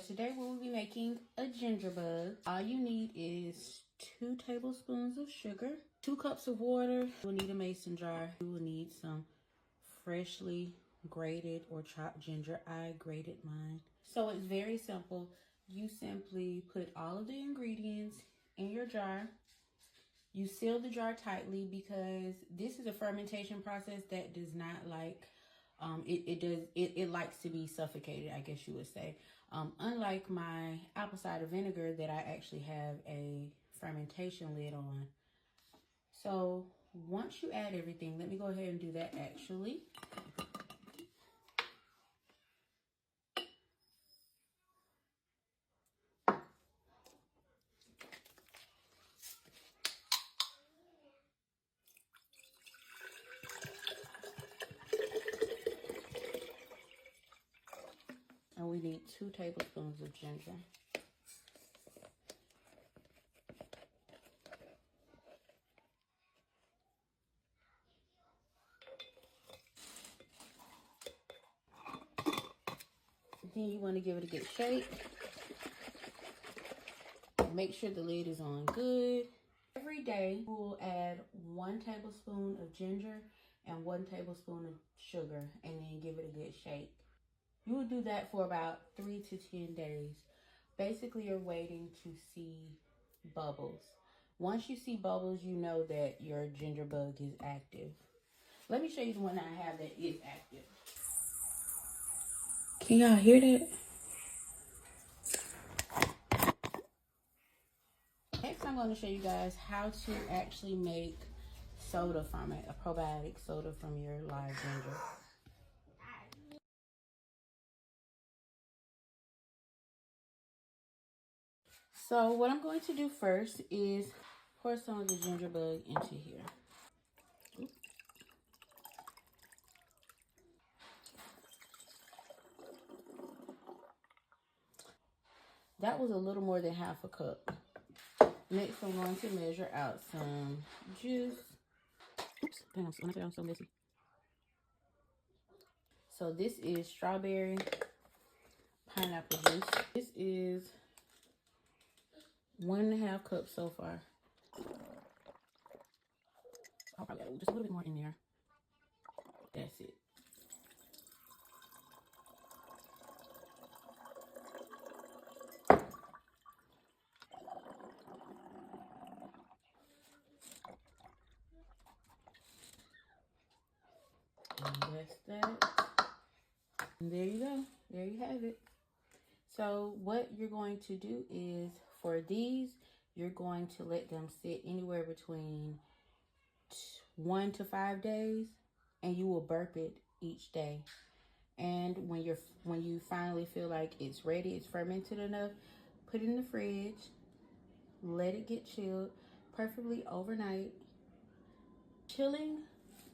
today we will be making a ginger bug. All you need is 2 tablespoons of sugar, 2 cups of water. You will need a mason jar. You will need some freshly grated or chopped ginger. I grated mine. So it's very simple. You simply put all of the ingredients in your jar. You seal the jar tightly because this is a fermentation process that does not like, it likes to be suffocated, I guess you would say. Unlike my apple cider vinegar that I actually have a fermentation lid on. So once you add everything, let me go ahead and do that actually. And we need 2 tablespoons of ginger. Then you want to give it a good shake. Make sure the lid is on good. Every day, we'll add 1 tablespoon of ginger and 1 tablespoon of sugar, and then give it a good shake. You will do that for about 3 to 10 days. Basically, you're waiting to see bubbles. Once you see bubbles, you know that your ginger bug is active. Let me show you the one that I have that is active. Can y'all hear that? Next, I'm going to show you guys how to actually make soda from it, a probiotic soda from your live ginger. So what I'm going to do first is pour some of the ginger bug into here. That was a little more than half a cup. Next, I'm going to measure out some juice. Oops, damn, I'm so messy. So this is strawberry pineapple juice. This is 1.5 cups so far. I'll probably add just a little bit more in there. That's it. And that's that. And there you go. There you have it. So what you're going to do is, for these, you're going to let them sit anywhere between 1 to 5 days, and you will burp it each day. And when you finally feel like it's ready, it's fermented enough, put it in the fridge, let it get chilled, preferably overnight. Chilling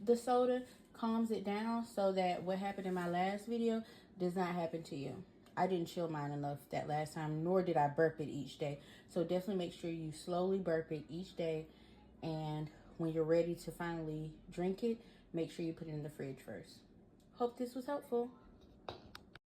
the soda calms it down so that what happened in my last video does not happen to you. I didn't chill mine enough that last time, nor did I burp it each day. So definitely make sure you slowly burp it each day. And when you're ready to finally drink it, make sure you put it in the fridge first. Hope this was helpful.